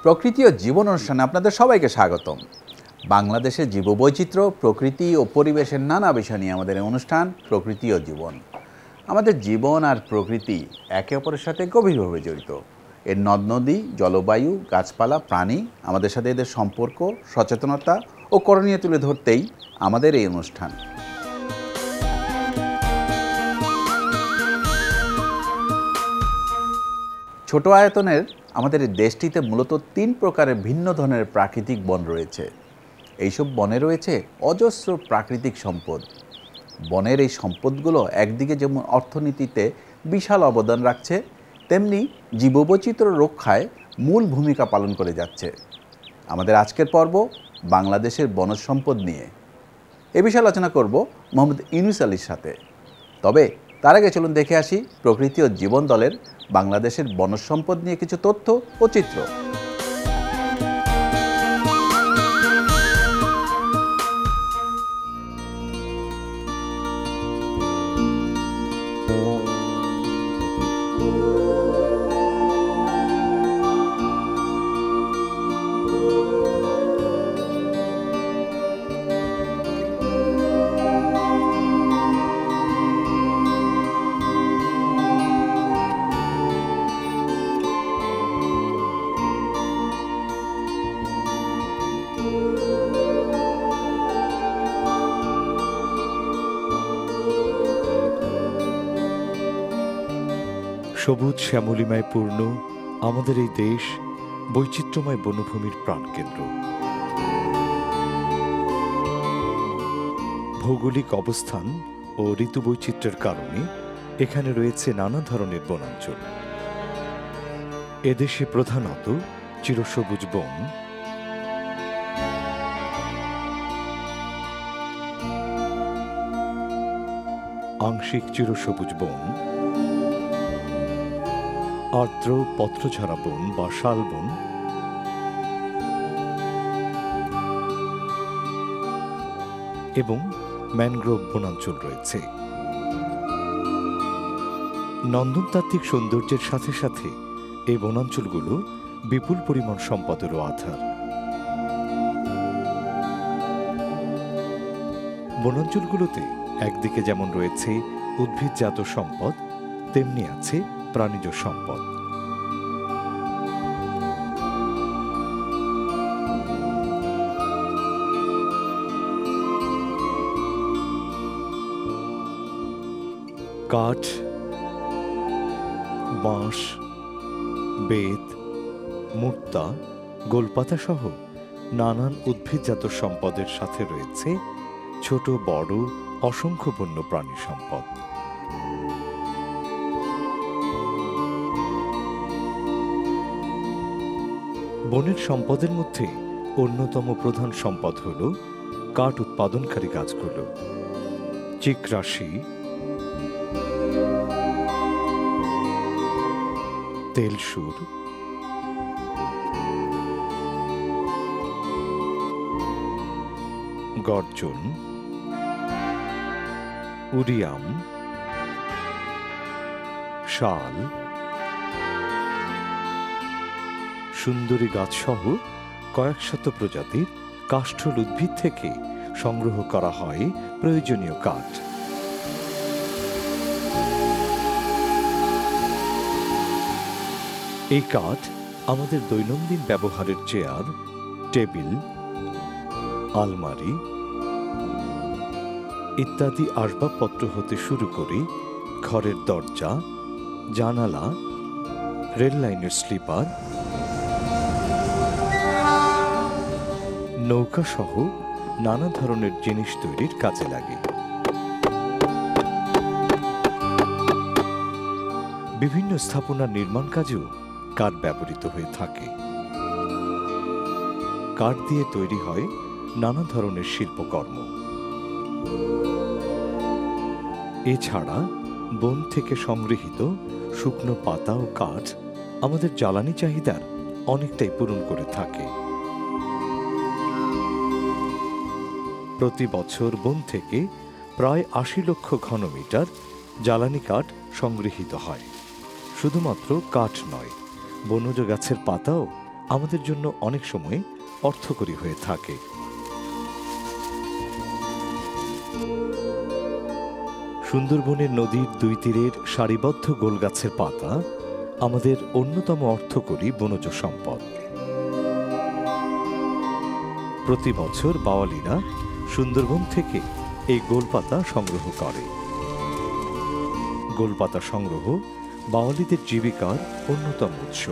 প্রকৃতি ও জীবন অনুষ্ঠানে আপনাদের সবাইকে স্বাগতম। বাংলাদেশের জীববৈচিত্র্য, প্রকৃতি ও পরিবেশের নানা বিষয় নিয়ে আমাদের এই অনুষ্ঠান প্রকৃতি ও জীবন। আমাদের জীবন আর প্রকৃতি একে অপরের সাথে গভীরভাবে জড়িত। এর নদ নদী, জলবায়ু, গাছপালা, প্রাণী, আমাদের সাথে এদের সম্পর্ক, সচেতনতা ও করণীয় তুলে ধরতেই আমাদের এই অনুষ্ঠান। ছোট আয়তনের আমাদের এই দেশটিতে মূলত 3 প্রকারের ভিন্ন ধরনের প্রাকৃতিক বন রয়েছে। এইসব বনে রয়েছে অজস্র প্রাকৃতিক সম্পদ। বনের এই সম্পদগুলো একদিকে যেমন অর্থনীতিতে বিশাল অবদান রাখছে, তেমনি জীববৈচিত্র্য রক্ষায় মূল ভূমিকা পালন করে যাচ্ছে। আমাদের আজকের পর্ব বাংলাদেশের বনজ সম্পদ নিয়ে। এ বিষয়ে আলোচনা করব মোহাম্মদ ইউনুস আলীর সাথে। তবে তার আগে চলুন দেখে আসি প্রকৃতি ও জীবন দলের বাংলাদেশের বনজ সম্পদ নিয়ে কিছু তথ্য ও চিত্র। সবুজ শ্যামলিমায় পূর্ণ আমাদের এই দেশ বৈচিত্র্যময় বনভূমির প্রাণকেন্দ্র। ভৌগোলিক অবস্থান ও ঋতু বৈচিত্র্যের কারণে এখানে রয়েছে নানা ধরনের বনাঞ্চল। এদেশে প্রধানত চিরসবুজ বন, আংশিক চিরসবুজ বন, আর্দ্র পত্রঝরা বন বা শালবন, এবং ম্যানগ্রোভ বনাঞ্চল রয়েছে। নন্দনতাত্ত্বিক সৌন্দর্যের সাথে সাথে এই বনাঞ্চলগুলো বিপুল পরিমাণ সম্পদেরও আধার। বনাঞ্চলগুলোতে একদিকে যেমন রয়েছে উদ্ভিদজাত সম্পদ, তেমনি আছে প্রাণীজ সম্পদ। কাঠ, বাঁশ, বেত, মুক্তা, গোলপাতা সহ নানান উদ্ভিদজাত সম্পদের সাথে রয়েছে ছোট বড় অসংখ্য বন্য প্রাণী সম্পদ। বনের সম্পদের মধ্যে অন্যতম প্রধান সম্পদ হল কাঠ উৎপাদনকারী গাছগুলো। চিকরাশি, তেলসুর, গর্জন, উরিয়াম, শাল, সুন্দরী গাছসহ কয়েক শত প্রজাতির কাষ্ঠল উদ্ভিদ থেকে সংগ্রহ করা হয় প্রয়োজনীয় কাঠ। এই কাঠ আমাদের দৈনন্দিন ব্যবহারের চেয়ার, টেবিল, আলমারি ইত্যাদি আসবাবপত্র হতে শুরু করে ঘরের দরজা, জানালা, রেল লাইনের স্লিপার, নৌকা সহ নানা ধরনের জিনিস তৈরির কাজে লাগে। বিভিন্ন স্থাপনার নির্মাণ কাজেও কাঠ ব্যবহৃত হয়ে থাকে। কাঠ দিয়ে তৈরি হয় নানা ধরনের শিল্পকর্ম। এছাড়া বন থেকে সংগৃহীত শুকনো পাতা ও কাঠ আমাদের জ্বালানি চাহিদার অনেকটাই পূরণ করে থাকে। প্রতি বছর বন থেকে প্রায় ৮০ লক্ষ ঘনমিটার জ্বালানি কাঠ সংগৃহীত হয়। শুধুমাত্র কাঠ নয়, বনজ গাছের পাতাও আমাদের জন্য অনেক সময় অর্থকরী হয়ে থাকে। সুন্দরবনের নদীর দুই তীরের সারিবদ্ধ গোলগাছের পাতা আমাদের অন্যতম অর্থকরী বনজ সম্পদ। প্রতি বছর বাওয়ালিরা সুন্দরবন থেকে এই গোলপাতা সংগ্রহ করে। গোলপাতা সংগ্রহ বাওয়ালিদের জীবিকার অন্যতম উৎস।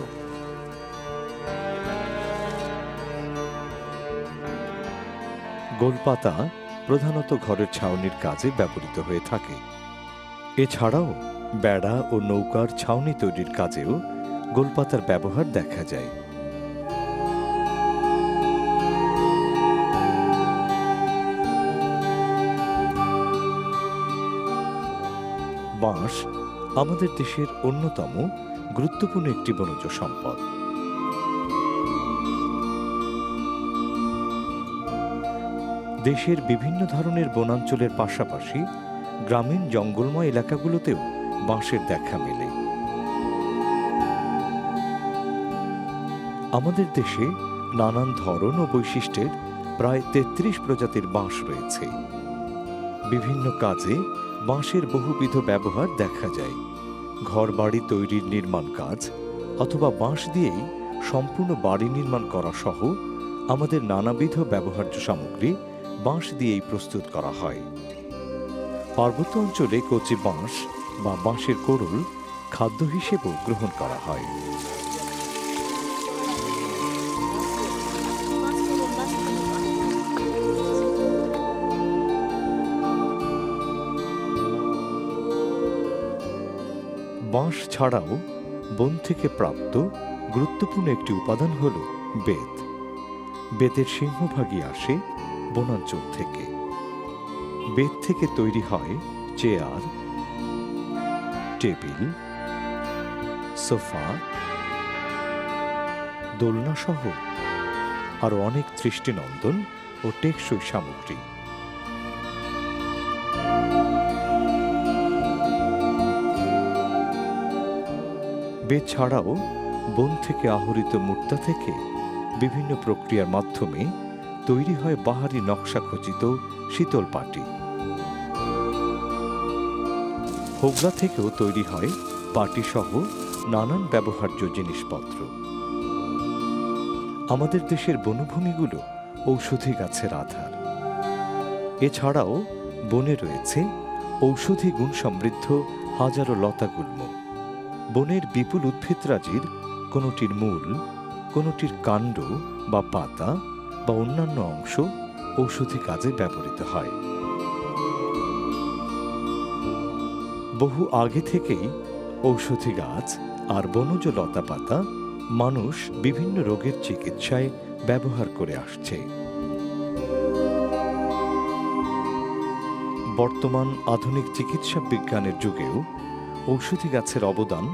গোলপাতা প্রধানত ঘরের ছাউনির কাজে ব্যবহৃত হয়ে থাকে। এছাড়াও বেড়া ও নৌকার ছাউনি তৈরির কাজেও গোলপাতার ব্যবহার দেখা যায়। বাঁশ আমাদের দেশের অন্যতম গুরুত্বপূর্ণ একটি বনজ সম্পদ। দেশের বিভিন্ন ধরনের বনাঞ্চলের পাশাপাশি গ্রামীণ জঙ্গলময় এলাকাগুলোতেও বাঁশের দেখা মেলে। আমাদের দেশে নানান ধরন ও বৈশিষ্ট্যের প্রায় ৩৩ প্রজাতির বাঁশ রয়েছে। বিভিন্ন কাজে বাঁশের বহুবিধ ব্যবহার দেখা যায়। ঘরবাড়ি তৈরির নির্মাণ কাজ অথবা বাঁশ দিয়েই সম্পূর্ণ বাড়ি নির্মাণ করা সহ আমাদের নানাবিধ ব্যবহার্য সামগ্রী বাঁশ দিয়েই প্রস্তুত করা হয়। পার্বত্য অঞ্চলে কচি বাঁশ বা বাঁশের কোড়ল খাদ্য হিসেবেও গ্রহণ করা হয়। বাঁশ ছাড়াও বন থেকে প্রাপ্ত গুরুত্বপূর্ণ একটি উপাদান হল বেত। বেতের সিংহভাগই আসে বনাঞ্চল থেকে। বেত থেকে তৈরি হয় চেয়ার, টেবিল, সোফা, দোলনা সহ আরো অনেক দৃষ্টিনন্দন ও টেকসই সামগ্রী। বেত ছাড়াও বন থেকে আহরিত মুক্তা থেকে বিভিন্ন প্রক্রিয়ার মাধ্যমে তৈরি হয় বাহারি নকশা খচিত শীতল পাটি। হোগলা থেকেও তৈরি হয় পাটি সহ নানান ব্যবহার্য জিনিসপত্র। আমাদের দেশের বনভূমিগুলো ঔষধি গাছের আধার। এছাড়াও বনে রয়েছে ঔষধি গুণ সমৃদ্ধ হাজারো লতাগুল্ম। বনের বিপুল উদ্ভিদরাজির কোনোটির মূল, কোনোটির কাণ্ড বা পাতা বা অন্যান্য অংশ ঔষধি কাজে ব্যবহৃত হয়। বহু আগে থেকেই ঔষধি গাছ আর বনজ লতা পাতা মানুষ বিভিন্ন রোগের চিকিৎসায় ব্যবহার করে আসছে। বর্তমান আধুনিক চিকিৎসা বিজ্ঞানের যুগেও ঔষধি গাছের অবদান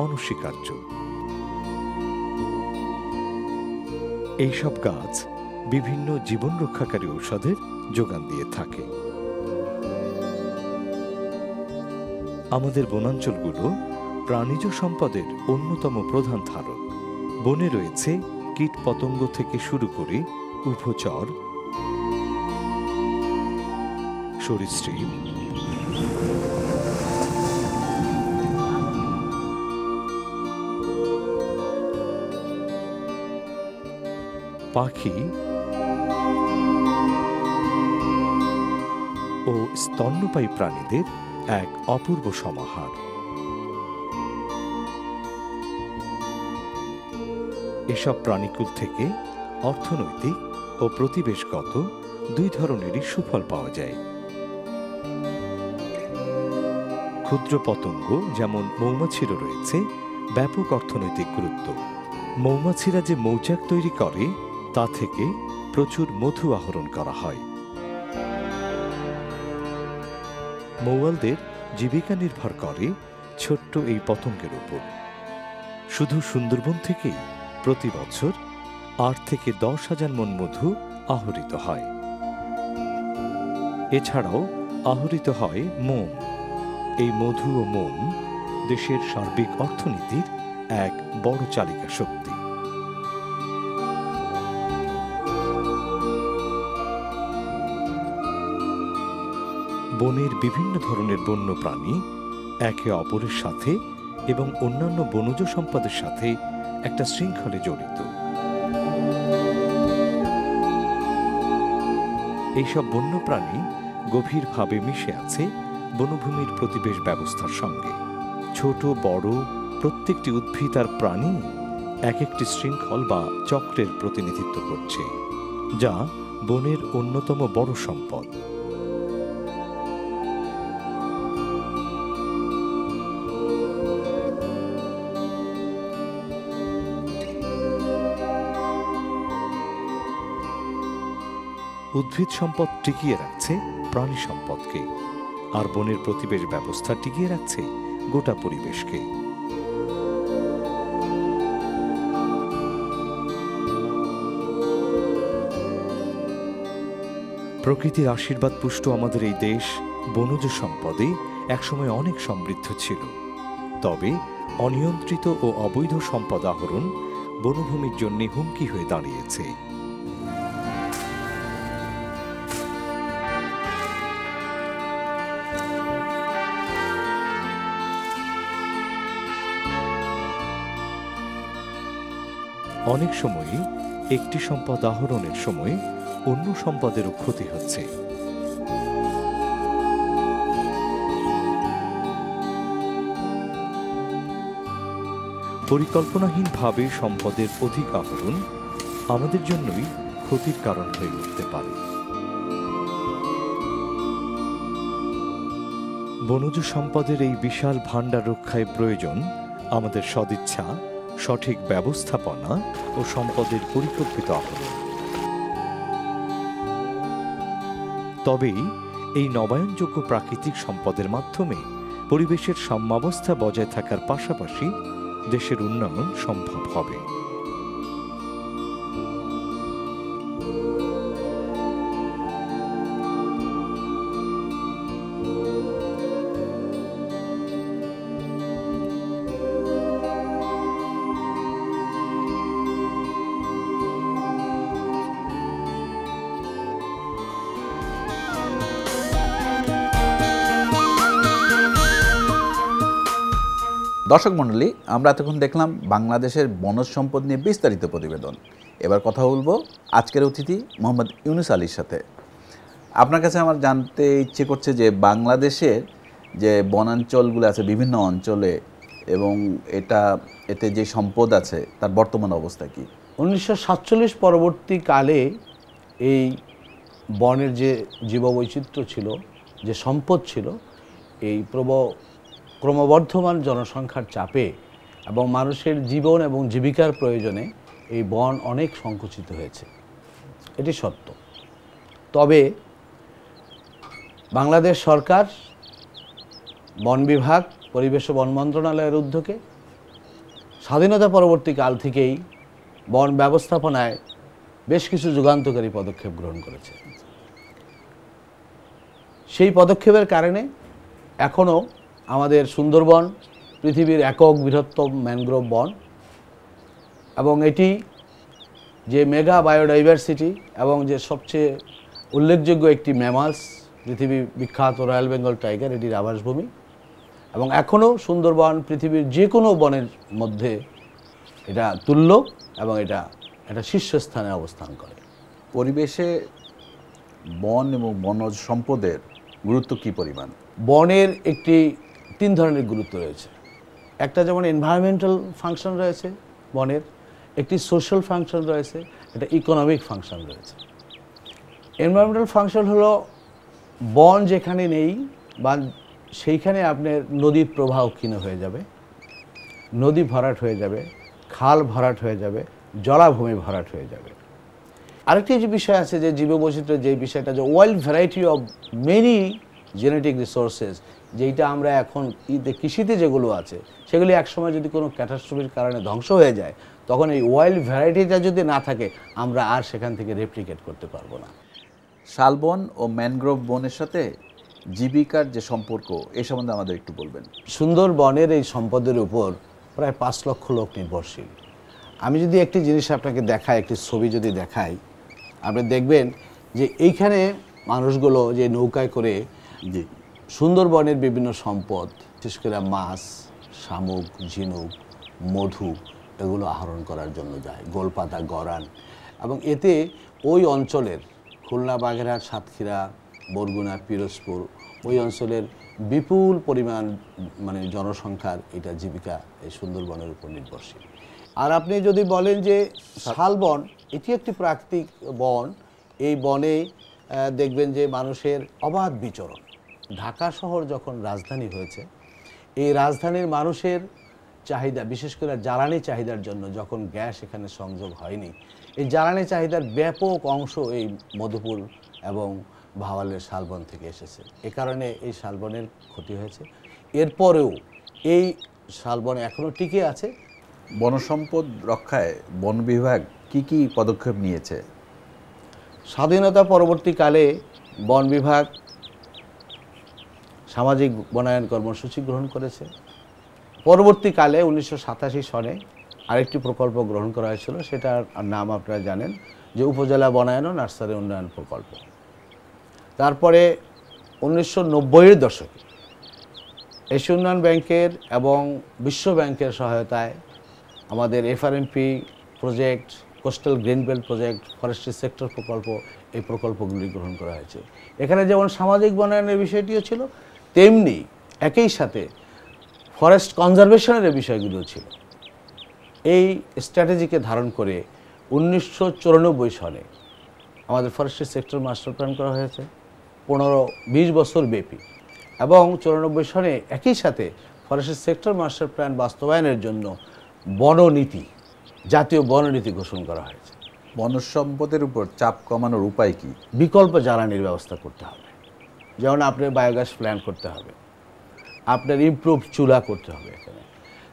অনস্বীকার্য। এইসব গাছ বিভিন্ন জীবন রক্ষাকারী ঔষধের যোগান দিয়ে থাকে। আমাদের বনাঞ্চলগুলো প্রাণীজ সম্পদের অন্যতম প্রধান ধারক। বনে রয়েছে কীট পতঙ্গ থেকে শুরু করে উভচর, সরীসৃপ, পাখি ও স্তন্যপায়ী প্রাণীদের এক অপূর্ব সমাহার। এসব প্রাণীকুল থেকে অর্থনৈতিক ও প্রতিবেশগত দুই ধরনেরই সুফল পাওয়া যায়। ক্ষুদ্র পতঙ্গ যেমন মৌমাছিরও রয়েছে ব্যাপক অর্থনৈতিক গুরুত্ব। মৌমাছিরা যে মৌচাক তৈরি করে তা থেকে প্রচুর মধু আহরণ করা হয়। মৌয়ালদের জীবিকা নির্ভর করে ছোট্ট এই পতঙ্গের উপর। শুধু সুন্দরবন থেকেই প্রতি বছর ৮ থেকে ১০,০০০ মণ মধু আহরিত হয়। এছাড়াও আহরিত হয় মোম। এই মধু ও মোম দেশের সার্বিক অর্থনীতির এক বড় চালিকা শক্তি। বনের বিভিন্ন ধরনের বন্য প্রাণী একে অপরের সাথে এবং অন্যান্য বনজ সম্পদের সাথে একটা শৃঙ্খলে জড়িত। এইসব বন্যপ্রাণী গভীরভাবে মিশে আছে বনভূমির প্রতিবেশ ব্যবস্থার সঙ্গে। ছোট বড় প্রত্যেকটি উদ্ভিদ আর প্রাণী এক একটি শৃঙ্খল বা চক্রের প্রতিনিধিত্ব করছে, যা বনের অন্যতম বড় সম্পদ। উদ্ভিদ সম্পদ টিকিয়ে রাখছে প্রাণী সম্পদকে, আর বনের প্রতিবেশ ব্যবস্থা টিকিয়ে রাখছে গোটা পরিবেশকে। প্রকৃতির আশীর্বাদ পুষ্ট আমাদের এই দেশ বনজ সম্পদে একসময় অনেক সমৃদ্ধ ছিল। তবে অনিয়ন্ত্রিত ও অবৈধ সম্পদ আহরণ বনভূমির জন্য হুমকি হয়ে দাঁড়িয়েছে। অনেক সময়ই একটি সম্পদ আহরণের সময় অন্য সম্পদেরও ক্ষতি হচ্ছে। পরিকল্পনাহীনভাবে সম্পদের অধিক আহরণ আমাদের জন্যই ক্ষতির কারণ হয়ে উঠতে পারে। বনজ সম্পদের এই বিশাল ভাণ্ডার রক্ষায় প্রয়োজন আমাদের সদিচ্ছা, সঠিক ব্যবস্থাপনা ও সম্পদের পরিকল্পিত আহরণ। তবেই এই নবায়নযোগ্য প্রাকৃতিক সম্পদের মাধ্যমে পরিবেশের সাম্যাবস্থা বজায় থাকার পাশাপাশি দেশের উন্নয়ন সম্ভব হবে। দর্শক মণ্ডলী, আমরা এতক্ষণ দেখলাম বাংলাদেশের বনজ সম্পদ নিয়ে বিস্তারিত প্রতিবেদন। এবার কথা বলবো আজকের অতিথি মোহাম্মদ ইউনুস আলীর সাথে। আপনার কাছে আমার জানতে ইচ্ছে করছে যে বাংলাদেশের যে বনাঞ্চলগুলো আছে বিভিন্ন অঞ্চলে এবং এতে যে সম্পদ আছে তার বর্তমান অবস্থা কি? 1947 পরবর্তীকালে এই বনের যে জীববৈচিত্র্য ছিল, যে সম্পদ ছিল, এই ক্রমবর্ধমান জনসংখ্যার চাপে এবং মানুষের জীবন এবং জীবিকার প্রয়োজনে এই বন অনেক সংকুচিত হয়েছে, এটি সত্য। তবে বাংলাদেশ সরকার, বন বিভাগ, পরিবেশ ও বন মন্ত্রণালয়ের উদ্যোগে স্বাধীনতা পরবর্তী কাল থেকেই বন ব্যবস্থাপনায় বেশ কিছু যুগান্তকারী পদক্ষেপ গ্রহণ করেছে। সেই পদক্ষেপের কারণে এখনও আমাদের সুন্দরবন পৃথিবীর একক বৃহত্তম ম্যানগ্রোভ বন এবং এটি যে মেগা বায়োডাইভার্সিটি এবং যে সবচেয়ে উল্লেখযোগ্য একটি ম্যামালস, পৃথিবী বিখ্যাত রয়্যাল বেঙ্গল টাইগার, এটির আবাসভূমি এবং এখনও সুন্দরবন পৃথিবীর যে কোনো বনের মধ্যে এটা তুল্য এবং এটা শীর্ষস্থানে অবস্থান করে। পরিবেশে বন এবং বনজ সম্পদের গুরুত্ব কী পরিমাণ? বনের একটি 3 ধরনের গুরুত্ব রয়েছে। একটা যেমন এনভায়রনমেন্টাল ফাংশন রয়েছে বনের, একটি সোশ্যাল ফাংশন রয়েছে, একটা ইকোনমিক ফাংশন রয়েছে। এনভায়রনমেন্টাল ফাংশন হলো বন যেখানে নেই বা সেইখানে আপনার নদীর প্রবাহ ক্ষীণ হয়ে যাবে, নদী ভরাট হয়ে যাবে, খাল ভরাট হয়ে যাবে, জলাভূমি ভরাট হয়ে যাবে। আরেকটি যে বিষয় আছে যে জীববৈচিত্র্যের যে বিষয়টা, যে wild variety of many genetic resources, যেটা আমরা এখন কৃষিতে যেগুলো আছে সেগুলি একসময় যদি কোনো ক্যাটাস্ট্রফির কারণে ধ্বংস হয়ে যায়, তখন এই ওয়াইল্ড ভ্যারাইটিটা যদি না থাকে আমরা আর সেখান থেকে রেপ্লিকেট করতে পারবো না। শালবন ও ম্যানগ্রোভ বনের সাথে জীবিকার যে সম্পর্ক, এ সম্বন্ধে আমাদের একটু বলবেন। সুন্দরবনের এই সম্পদের উপর প্রায় 5 লক্ষ লোক নির্ভরশীল। আমি যদি একটি জিনিস আপনাকে দেখাই, একটি ছবি যদি দেখাই, আপনি দেখবেন যে এইখানে মানুষগুলো যে নৌকায় করে জি, সুন্দরবনের বিভিন্ন সম্পদ, বিশেষ করে মাছ, শামুক, ঝিনুক, মধু, এগুলো আহরণ করার জন্য যায়, গোলপাতা, গরান। এবং এতে ওই অঞ্চলের খুলনা, বাগেরহাট, সাতক্ষীরা, বরগুনা, পিরোজপুর, ওই অঞ্চলের বিপুল পরিমাণ মানে জনসংখ্যার এটা জীবিকা এই সুন্দরবনের উপর নির্ভরশীল। আর আপনি যদি বলেন যে শালবন, এটি একটি প্রাকৃতিক বন, এই বনে দেখবেন যে মানুষের অবাধ বিচরণ। ঢাকা শহর যখন রাজধানী হয়েছে, এই রাজধানীর মানুষের চাহিদা, বিশেষ করে জ্বালানি চাহিদার জন্য যখন গ্যাস এখানে সংযোগ হয়নি, এই জ্বালানি চাহিদার ব্যাপক অংশ এই মধুপুর এবং ভাওয়ালের শালবন থেকে এসেছে। এ কারণে এই শালবনের ক্ষতি হয়েছে। এরপরেও এই শালবন এখনও টিকে আছে। বনসম্পদ রক্ষায় বন বিভাগ কি কি পদক্ষেপ নিয়েছে? স্বাধীনতা পরবর্তীকালে বন বিভাগ সামাজিক বনায়ন কর্মসূচি গ্রহণ করেছে। পরবর্তীকালে 1987 সনে আরেকটি প্রকল্প গ্রহণ করা হয়েছিল, সেটার নাম আপনারা জানেন যে উপজেলা বনায়ন ও নার্সারি উন্নয়ন প্রকল্প। তারপরে 1990-এর দশকে এশিয়া উন্নয়ন ব্যাংকের এবং বিশ্ব ব্যাংকের সহায়তায় আমাদের FRMP project, coastal green belt project, forestry sector প্রকল্প, এই প্রকল্পগুলি গ্রহণ করা হয়েছে। এখানে যেমন সামাজিক বনায়নের বিষয়টিও ছিল, তেমনি একই সাথে ফরেস্ট কনজারভেশনের বিষয়গুলো ছিল। এই স্ট্র্যাটেজিকে ধারণ করে 1994 সনে আমাদের ফরেস্ট্রি সেক্টর মাস্টার প্ল্যান করা হয়েছে 15-20 বছর ব্যাপী, এবং 94 সনে একই সাথে ফরেস্ট্রি সেক্টর মাস্টার প্ল্যান বাস্তবায়নের জন্য বননীতি, জাতীয় বননীতি ঘোষণা করা হয়েছে। বনসম্পদের উপর চাপ কমানোর উপায় কি? বিকল্প জ্বালানির ব্যবস্থা করতে হবে, যেমন আপনার বায়োগ্যাস প্ল্যান্ট করতে হবে, আপনার ইমপ্রুভ চুলা করতে হবে। এখানে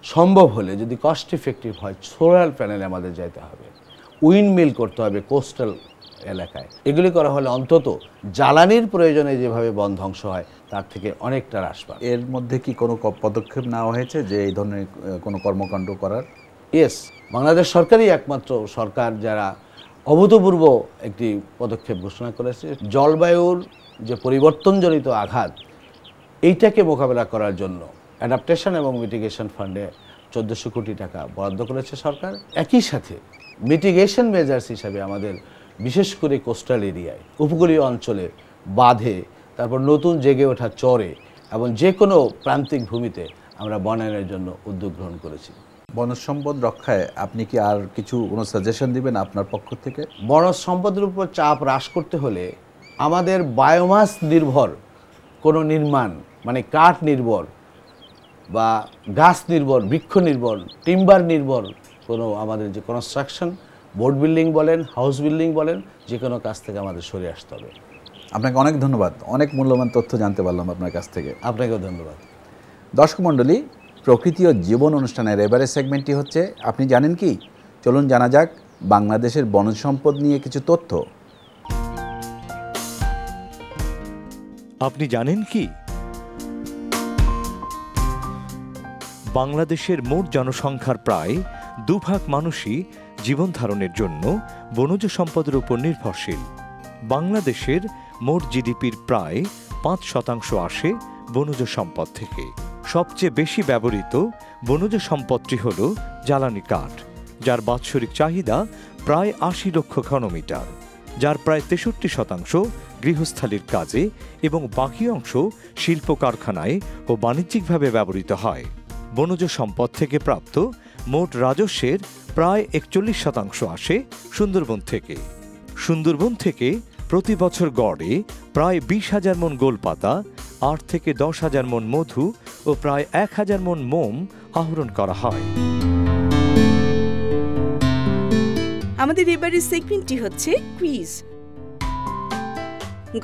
সম্ভব হলে যদি কস্ট ইফেক্টিভ হয় সোলার প্যানেলে আমাদের যেতে হবে, উইন্ড মিল করতে হবে কোস্টাল এলাকায়। এগুলি করা হলে অন্তত জ্বালানির প্রয়োজনে যেভাবে বন ধ্বংস হয় তার থেকে অনেকটা হ্রাস পাবে। এর মধ্যে কি কোনো পদক্ষেপ নেওয়া হয়েছে যে এই ধরনের কোনো কর্মকাণ্ড করার? ইয়েস, বাংলাদেশ সরকারই একমাত্র সরকার যারা অভূতপূর্ব একটি পদক্ষেপ ঘোষণা করেছে। জলবায়ুর যে পরিবর্তনজনিত আঘাত, এইটাকে মোকাবেলা করার জন্য অ্যাডাপ্টেশন এবং মিটিগেশন ফান্ডে 1400 কোটি টাকা বরাদ্দ করেছে সরকার। একই সাথে মিটিগেশন মেজার্স হিসাবে আমাদের বিশেষ করে কোস্টাল এরিয়ায়, উপকূলীয় অঞ্চলে, বাঁধে, তারপর নতুন জেগে ওঠা চরে এবং যে কোনো প্রান্তিক ভূমিতে আমরা বনায়নের জন্য উদ্যোগ গ্রহণ করেছি। বনসম্পদ রক্ষায় আপনি কি আর কোনো সাজেশন দিবেন আপনার পক্ষ থেকে? বনজ সম্পদের উপর চাপ হ্রাস করতে হলে আমাদের বায়োমাস নির্ভর কোনো নির্মাণ, মানে কাঠ নির্ভর বা গাছ নির্ভর, বৃক্ষ নির্ভর, টিম্বার নির্ভর কোনো আমাদের যে কনস্ট্রাকশন, বোর্ড বিল্ডিং বলেন, হাউস বিল্ডিং বলেন, যে কোনো কাজ থেকে আমাদের সরে আসতে হবে। আপনাকে অনেক ধন্যবাদ, অনেক মূল্যবান তথ্য জানতে পারলাম আপনার কাছ থেকে। আপনাকেও ধন্যবাদ। দর্শক মণ্ডলী, প্রকৃতি ও জীবন অনুষ্ঠানের এবারের সেগমেন্টটি হচ্ছে আপনি জানেন কি। চলুন জানা যাক বাংলাদেশের বনজ সম্পদ নিয়ে কিছু তথ্য। আপনি জানেন কি বাংলাদেশের মোট জনসংখ্যার প্রায় 2 ভাগ মানুষই জীবন ধারণের জন্য বনজ সম্পদের উপর নির্ভরশীল। বাংলাদেশের মোট জিডিপির প্রায় 5% আসে বনজ সম্পদ থেকে। সবচেয়ে বেশি ব্যবহৃত বনজ সম্পদটি হল জ্বালানি কাঠ, যার বাৎসরিক চাহিদা প্রায় 80 লক্ষ ঘনমিটার, যার প্রায় 63% গৃহস্থালির কাজে এবং বাকি অংশ শিল্প কারখানায় ও বাণিজ্যিকভাবে ব্যবহৃত হয়। বনজ সম্পদ থেকে প্রাপ্ত মোট রাজস্বের প্রায় 41% আসে সুন্দরবন থেকে। সুন্দরবন থেকে প্রতি বছর গড়ে প্রায় 20,000 মণ গোলপাতা, 8 থেকে 10,000 মণ মধু ও প্রায় 1,000 মণ মোম আহরণ করা হয়। আমাদের এবারের সেগমেন্টটি হচ্ছে কুইজ।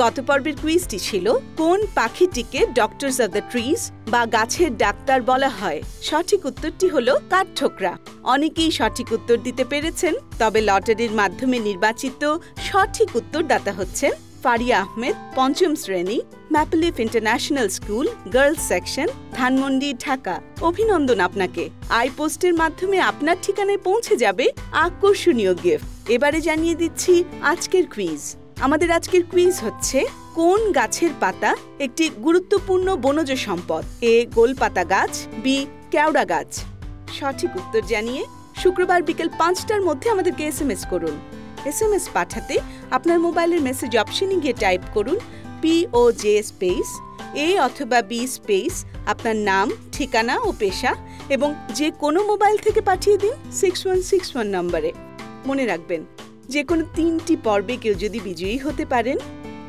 গত পর্বের কুইজটি ছিল কোন পাখিটিকে ডক্টরস অফ দ্য ট্রিজ বা গাছের ডাক্তার বলা হয়। সঠিক উত্তরটি হলো কাঠঠোকরা। অনেকেই সঠিক উত্তর দিতে পেরেছেন, তবে লটারির মাধ্যমে নির্বাচিত সঠিক উত্তরদাতা হচ্ছেন ফারিয়া আহমেদ, পঞ্চম শ্রেণী, Maple Leaf International school, girls section, Dhanmondi, Dhaka. অভিনন্দন আপনাকে। আইপোস্টের মাধ্যমে আপনার ঠিকানায় পৌঁছে যাবে আকর্ষণীয় গিফট। এবারে জানিয়ে দিচ্ছি আজকের কুইজ। আমাদের আজকের কুইজ হচ্ছে কোন গাছের পাতা একটি গুরুত্বপূর্ণ বনজ সম্পদ? এ গোলপাতা গাছ, বি কেওড়া গাছ। সঠিক উত্তর জানিয়ে শুক্রবার বিকেল 5টার মধ্যে আমাদেরকে SMS করুন। SMS পাঠাতে আপনার মোবাইলের মেসেজ অপশনে গিয়ে টাইপ করুন POJ স্পেস A অথবা B স্পেস আপনার নাম, ঠিকানা ও পেশা, এবং যে কোনো মোবাইল থেকে পাঠিয়ে দিন 6161 নম্বরে। মনে রাখবেন, যে কোনো 3টি পর্বে কেউ যদি বিজয়ী হতে পারেন,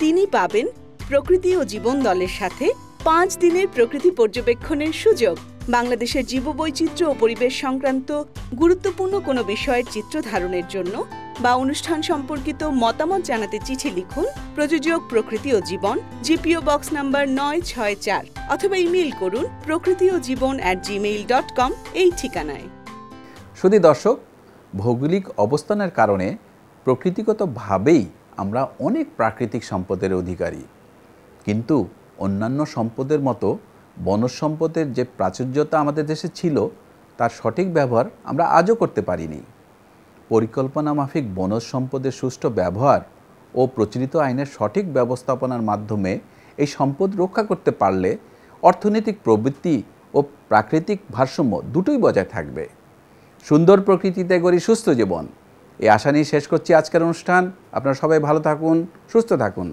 তিনি পাবেন প্রকৃতি ও জীবন দলের সাথে 5 দিনের প্রকৃতি পর্যবেক্ষণের সুযোগ। বাংলাদেশের জীববৈচিত্র্য ও পরিবেশ সংক্রান্ত গুরুত্বপূর্ণ কোনো বিষয়ের চিত্র ধারণের জন্য বা অনুষ্ঠান সম্পর্কিত মতামত জানাতে চিঠি লিখুন প্রযোজক প্রকৃতি ও জীবন, GPO বক্স নাম্বার 964, অথবা ইমেইল করুন prokritiojibon@gmail.com এই ঠিকানায়। শুধু দর্শক, ভৌগোলিক অবস্থানের কারণে প্রকৃতিগতভাবেই আমরা অনেক প্রাকৃতিক সম্পদের অধিকারী, কিন্তু অন্যান্য সম্পদের মতো বনজ সম্পদের যে প্রাচুর্যতা আমাদের দেশে ছিল তার সঠিক ব্যবহার আমরা আজও করতে পারিনি। পরিকল্পনা মাফিক বনজ সম্পদের সুষ্ঠু ব্যবহার ও প্রচলিত আইনের সঠিক ব্যবস্থাপনার মাধ্যমে এই সম্পদ রক্ষা করতে পারলে অর্থনৈতিক প্রবৃদ্ধি ও প্রাকৃতিক ভারসাম্য দুটোই বজায় থাকবে। সুন্দর প্রকৃতিতে গড়ি সুস্থ জীবন, এই আশা নিয়ে শেষ করছি আজকের অনুষ্ঠান। আপনারা সবাই ভালো থাকুন, সুস্থ থাকুন।